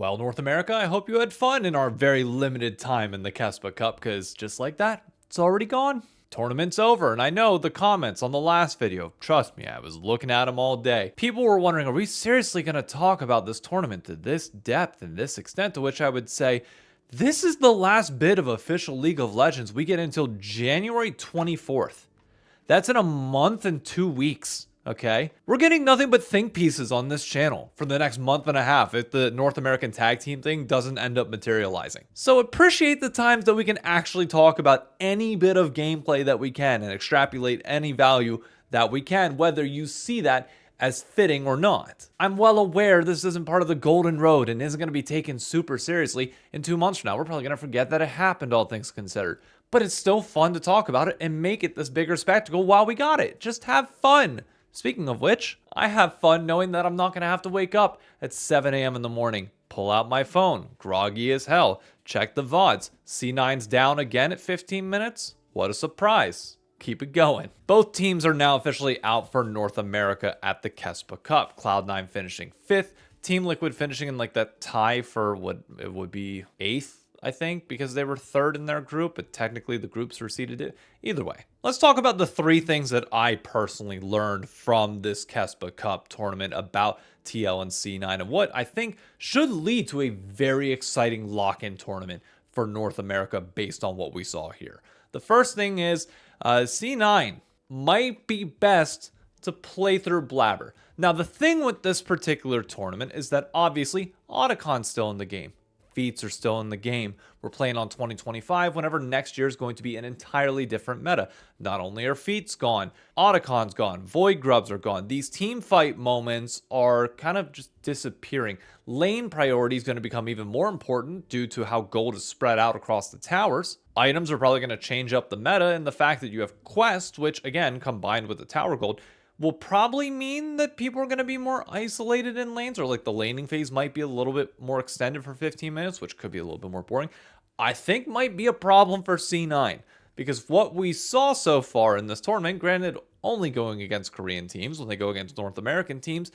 Well, North America, I hope you had fun in our very limited time in the Kespa Cup, because just like that, it's already gone. Tournament's over, and I know the comments on the last video, trust me, I was looking at them all day. People were wondering, are we seriously going to talk about this tournament to this depth and this extent? To which I would say, this is the last bit of official League of Legends we get until January 24th. That's in a month and 2 weeks. Okay, we're getting nothing but think pieces on this channel for the next month and a half if the North American tag team thing doesn't end up materializing. So appreciate the times that we can actually talk about any bit of gameplay that we can and extrapolate any value that we can, whether you see that as fitting or not. I'm well aware this isn't part of the golden road and isn't going to be taken super seriously in 2 months from now. We're probably going to forget that it happened, all things considered. But it's still fun to talk about it and make it this bigger spectacle while we got it. Just have fun. Speaking of which, I have fun knowing that I'm not going to have to wake up at 7 a.m. in the morning, pull out my phone, groggy as hell, check the VODs. C9's down again at 15 minutes? What a surprise. Keep it going. Both teams are now officially out for North America at the Kespa Cup. Cloud9 finishing 5th, Team Liquid finishing in like that tie for what it would be 8th. I think, because they were 3rd in their group, but technically the groups were seeded it. Either way, let's talk about the 3 things that I personally learned from this Kespa Cup tournament about TL and C9 and what I think should lead to a very exciting lock-in tournament for North America based on what we saw here. The first thing is C9 might be best to play through Blabber. Now, the thing with this particular tournament is that obviously Otacon's still in the game. Feats are still in the game. We're playing on 2025 whenever next year is going to be an entirely different meta. Not only are Feats gone, Otacon's gone, Void Grubs are gone. These team fight moments are kind of just disappearing. Lane priority is going to become even more important due to how gold is spread out across the towers. Items are probably going to change up the meta, and the fact that you have quests, which again, combined with the tower gold, will probably mean that people are going to be more isolated in lanes, or like the laning phase might be a little bit more extended for 15 minutes, which could be a little bit more boring. I think might be a problem for C9, because what we saw so far in this tournament, granted only going against Korean teams, when they go against North American teams,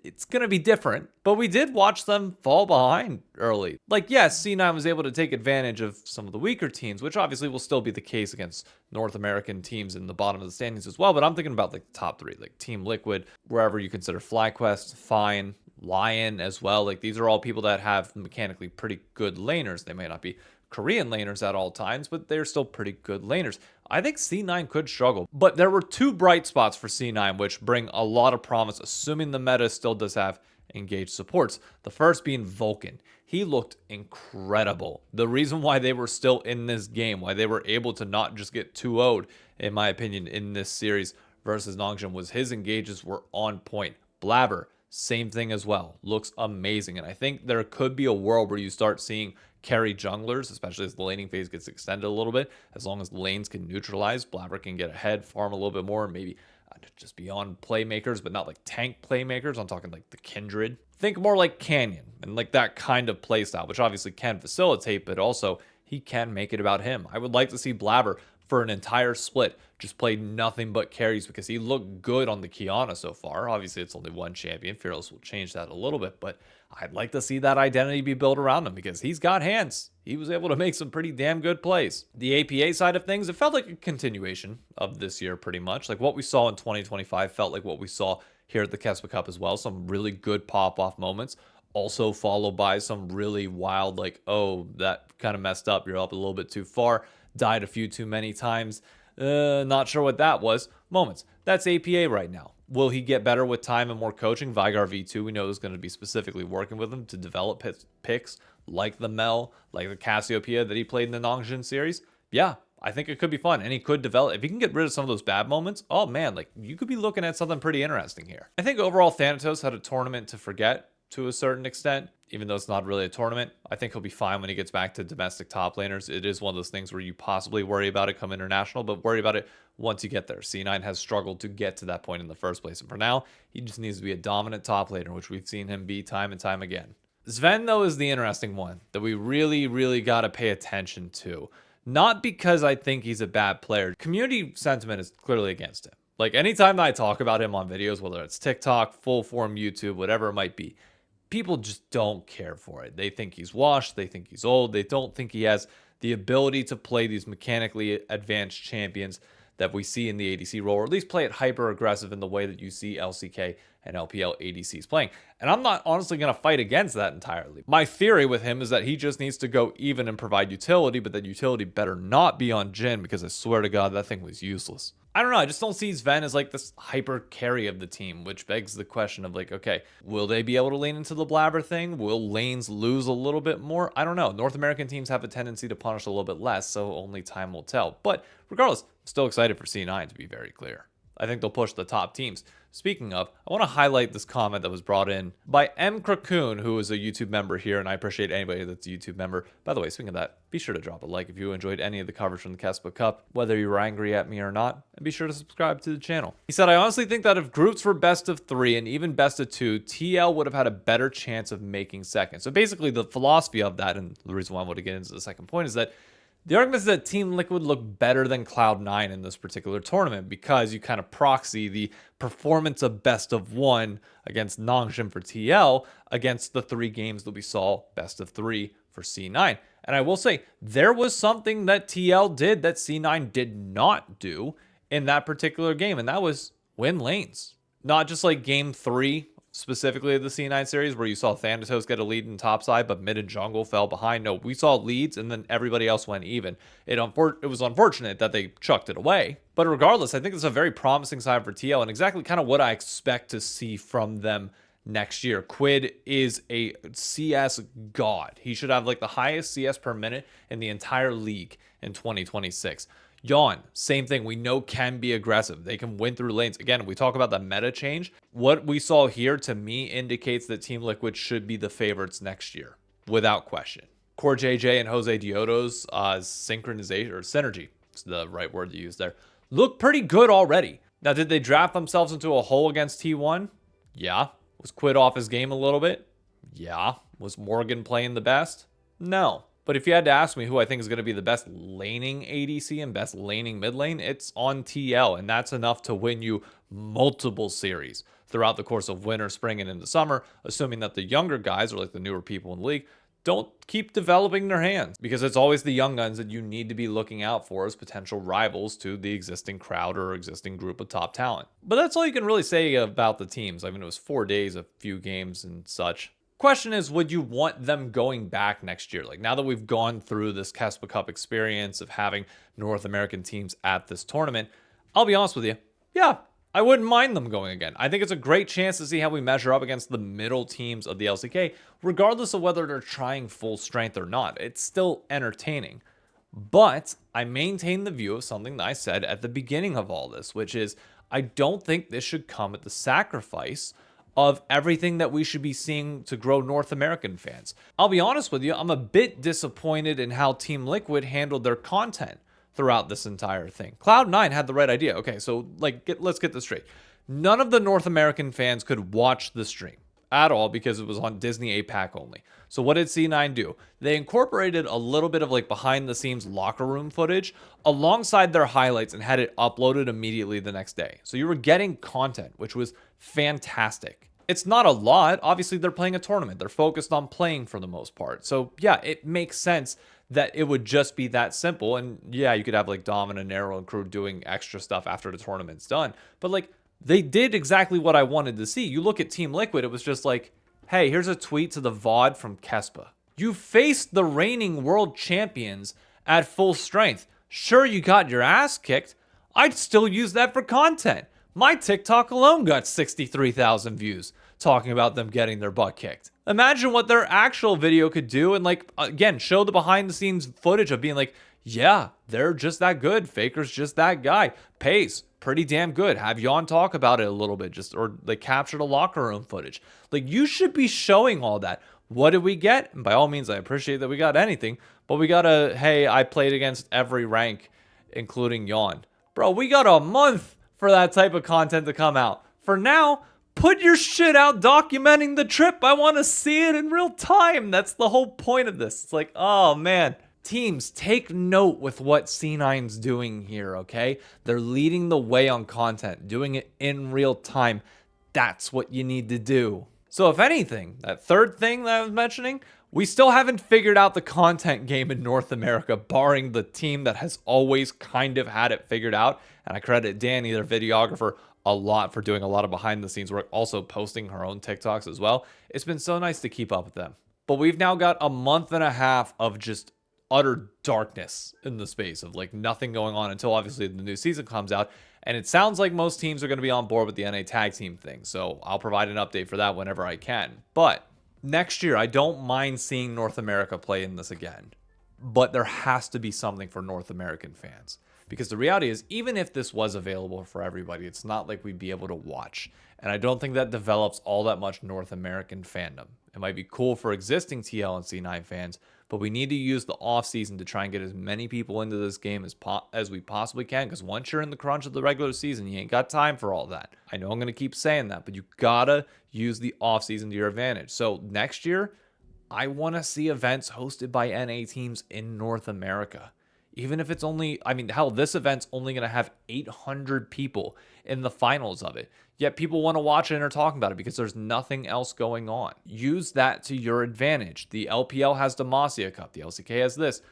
it's going to be different, but we did watch them fall behind early. Like, yes, C9 was able to take advantage of some of the weaker teams, which obviously will still be the case against North American teams in the bottom of the standings as well, but I'm thinking about like the top 3, like Team Liquid, wherever you consider FlyQuest, Fine, Lion as well. Like, these are all people that have mechanically pretty good laners. They may not be Korean laners at all times, but they're still pretty good laners. I think C9 could struggle, but there were 2 bright spots for C9 which bring a lot of promise, assuming the meta still does have engaged supports. The first being Vulcan. He looked incredible. The reason why they were still in this game, why they were able to not just get 2-0'd, in my opinion, in this series versus Nongshim, was his engages were on point. Blabber, same thing as well. Looks amazing. And I think there could be a world where you start seeing carry junglers, especially as the laning phase gets extended a little bit. As long as the lanes can neutralize, Blabber can get ahead, farm a little bit more, maybe just beyond playmakers, but not like tank playmakers. I'm talking like the Kindred. Think more like Canyon and like that kind of playstyle, which obviously can facilitate, but also he can make it about him. I would like to see Blabber for an entire split just play nothing but carries, because he looked good on the Kiana so far. Obviously, it's only one champion. Fearless will change that a little bit, but I'd like to see that identity be built around him because he's got hands. He was able to make some pretty damn good plays. The APA side of things, it felt like a continuation of this year pretty much. Like what we saw in 2025 felt like what we saw here at the Kespa Cup as well. Some really good pop-off moments, also followed by some really wild, like, oh, that kind of messed up. You're up a little bit too far. Died a few too many times. Not sure what that was. Moments. That's APA right now. Will he get better with time and more coaching? Vigar V2, we know, is going to be specifically working with him to develop picks like the Mel, like the Cassiopeia that he played in the Nongshim series. Yeah, I think it could be fun, and he could develop. If he can get rid of some of those bad moments, oh man, like you could be looking at something pretty interesting here. I think overall Thanatos had a tournament to forget to a certain extent, even though it's not really a tournament. I think he'll be fine when he gets back to domestic top laners. It is one of those things where you possibly worry about it come international, but worry about it once you get there. C9 has struggled to get to that point in the first place, and for now, he just needs to be a dominant top laner, which we've seen him be time and time again. Sven, though, is the interesting one that we really got to pay attention to. Not because I think he's a bad player. Community sentiment is clearly against him. Like anytime I talk about him on videos, whether it's TikTok, full form YouTube, whatever it might be, people just don't care for it. They think he's washed. They think he's old. They don't think he has the ability to play these mechanically advanced champions that we see in the ADC role, or at least play it hyper aggressive in the way that you see LCK and LPL ADCs playing. And I'm not honestly going to fight against that entirely. My theory with him is that he just needs to go even and provide utility, but that utility better not be on Jhin, because I swear to God, that thing was useless. I don't know. I just don't see Sven as like this hyper carry of the team, which begs the question of like, okay, will they be able to lean into the blabber thing? Will lanes lose a little bit more? I don't know. North American teams have a tendency to punish a little bit less, so only time will tell. But regardless, I'm still excited for C9, to be very clear. I think they'll push the top teams. Speaking of, I want to highlight this comment that was brought in by M. Krakoon, who is a YouTube member here, and I appreciate anybody that's a YouTube member. By the way, speaking of that, be sure to drop a like if you enjoyed any of the coverage from the Kespa Cup, whether you were angry at me or not, and be sure to subscribe to the channel. He said, I honestly think that if groups were best of 3 and even best of 2, TL would have had a better chance of making second. So basically the philosophy of that, and the reason why I want to get into the second point, is that the argument is that Team Liquid looked better than Cloud9 in this particular tournament because you kind of proxy the performance of best of 1 against Nongshim for TL against the 3 games that we saw best of 3 for C9. And I will say, there was something that TL did that C9 did not do in that particular game, and that was win lanes. Not just like game 3, specifically the C9 series, where you saw Thanatos get a lead in topside, but mid and jungle fell behind. No, we saw leads, and then everybody else went even. It was unfortunate that they chucked it away. But regardless, I think it's a very promising sign for TL, and exactly kind of what I expect to see from them next year. Quid is a CS god. He should have like the highest CS per minute in the entire league in 2026. Yawn, same thing. We know can be aggressive. They can win through lanes. Again, we talk about the meta change. What we saw here, to me, indicates that Team Liquid should be the favorites next year, without question. Core JJ and Jose Diodo's synchronization, or synergy, is the right word to use there, look pretty good already. Now, did they draft themselves into a hole against T1? Yeah. Was Quid off his game a little bit? Yeah. Was Morgan playing the best? No. But if you had to ask me who I think is going to be the best laning ADC and best laning mid lane, it's on TL, and that's enough to win you multiple series throughout the course of winter, spring, and into summer, assuming that the younger guys, or like the newer people in the league, don't keep developing their hands, because it's always the young guns that you need to be looking out for as potential rivals to the existing crowd or existing group of top talent. But that's all you can really say about the teams. I mean, it was 4 days, a few games and such. Question is, would you want them going back next year? Like, now that we've gone through this Kespa Cup experience of having North American teams at this tournament, I'll be honest with you, yeah, I wouldn't mind them going again. I think it's a great chance to see how we measure up against the middle teams of the LCK, regardless of whether they're trying full strength or not. It's still entertaining. But I maintain the view of something that I said at the beginning of all this, which is I don't think this should come at the sacrifice of everything that we should be seeing to grow North American fans. I'll be honest with you, I'm a bit disappointed in how Team Liquid handled their content throughout this entire thing. Cloud9 had the right idea. Okay, so let's get this straight. None of the North American fans could watch the stream at all because it was on Disney APAC only. So what did C9 do? They incorporated a little bit of like behind the scenes locker room footage alongside their highlights and had it uploaded immediately the next day. So you were getting content, which was fantastic. It's not a lot. Obviously, they're playing a tournament. They're focused on playing for the most part. So yeah, it makes sense that it would just be that simple. And yeah, you could have like Dom and Nero and crew doing extra stuff after the tournament's done. But like, they did exactly what I wanted to see. You look at Team Liquid, it was just like, hey, here's a tweet to the VOD from Kespa. You faced the reigning world champions at full strength. Sure, you got your ass kicked. I'd still use that for content. My TikTok alone got 63,000 views talking about them getting their butt kicked. Imagine what their actual video could do and like, again, show the behind the scenes footage of being like, yeah, they're just that good. Faker's just that guy. Pace, pretty damn good. Have Yawn talk about it a little bit, or they captured a locker room footage. Like, you should be showing all that. What did we get? And by all means, I appreciate that we got anything, but we got hey, I played against every rank, including Yawn. Bro, we got a month for that type of content to come out. For now, put your shit out documenting the trip. I want to see it in real time. That's the whole point of this. It's like, oh man. Teams, take note with what C9's doing here, okay? They're leading the way on content, doing it in real time. That's what you need to do. So if anything, that third thing that I was mentioning, we still haven't figured out the content game in North America, barring the team that has always kind of had it figured out. And I credit Danny, their videographer, a lot for doing a lot of behind the scenes work, also posting her own TikToks as well. It's been so nice to keep up with them. But we've now got a month and a half of just utter darkness in the space of like nothing going on until obviously the new season comes out. And it sounds like most teams are going to be on board with the NA tag team thing. So I'll provide an update for that whenever I can. But next year, I don't mind seeing North America play in this again. But there has to be something for North American fans. Because the reality is, even if this was available for everybody, it's not like we'd be able to watch. And I don't think that develops all that much North American fandom. It might be cool for existing TL and C9 fans, but we need to use the offseason to try and get as many people into this game as we possibly can, because once you're in the crunch of the regular season, you ain't got time for all that. I know I'm going to keep saying that, but you gotta use the offseason to your advantage. So next year, I want to see events hosted by NA teams in North America. Even if it's only, I mean, hell, this event's only going to have 800 people in the finals of it. Yet people want to watch it and are talking about it because there's nothing else going on. Use that to your advantage. The LPL has Demacia Cup. The LCK has this.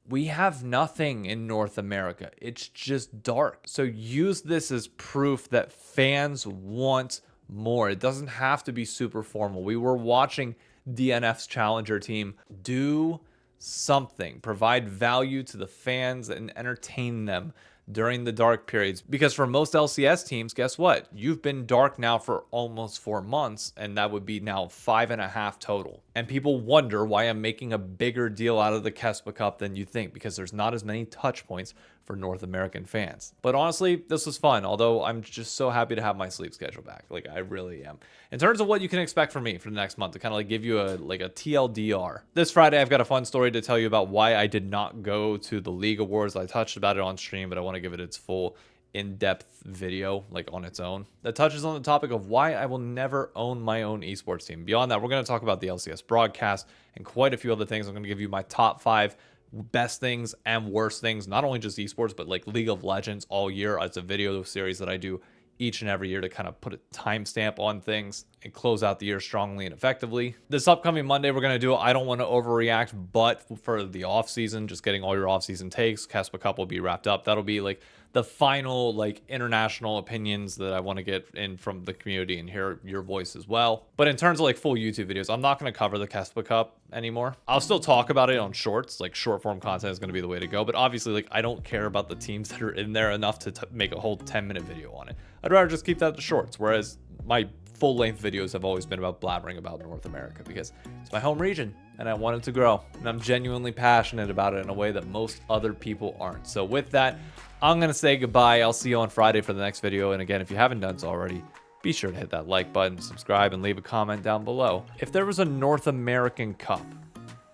We have nothing in North America. It's just dark. So use this as proof that fans want more. It doesn't have to be super formal. We were watching DNF's Challenger team do something, provide value to the fans and entertain them during the dark periods. Because for most LCS teams, guess what? You've been dark now for almost 4 months, and that would be now 5.5 total. And people wonder why I'm making a bigger deal out of the Kespa Cup than you think, because there's not as many touch points for North American fans. But honestly, this was fun, although I'm just so happy to have my sleep schedule back. Like, I really am. In terms of what you can expect from me for the next month, to kind of like give you a TLDR. This Friday, I've got a fun story to tell you about why I did not go to the League Awards. I touched about it on stream, but I want to give it its full in-depth video, like on its own, that touches on the topic of why I will never own my own esports team. Beyond that, we're going to talk about the LCS broadcast and quite a few other things. I'm going to give you my top 5 best things and worst things, not only just esports, but like League of Legends all year. It's a video series that I do each and every year to kind of put a timestamp on things and close out the year strongly and effectively. This upcoming Monday, we're going to do I don't want to overreact, but for the off season, just getting all your off season takes. Kespa Cup will be wrapped up. That'll be like the final like international opinions that I want to get in from the community and hear your voice as well. But in terms of like full YouTube videos, I'm not going to cover the Kespa Cup anymore. I'll still talk about it on shorts, like short form content is going to be the way to go. But obviously, like I don't care about the teams that are in there enough to make a whole 10-minute video on it. I'd rather just keep that to shorts. Whereas my full-length videos have always been about blabbering about North America because it's my home region and I want it to grow. And I'm genuinely passionate about it in a way that most other people aren't. So with that, I'm going to say goodbye. I'll see you on Friday for the next video. And again, if you haven't done so already, be sure to hit that like button, subscribe, and leave a comment down below. If there was a North American Cup,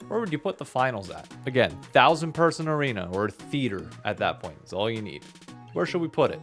where would you put the finals at? Again, 1,000-person arena or theater at that point. That's all you need. Where should we put it?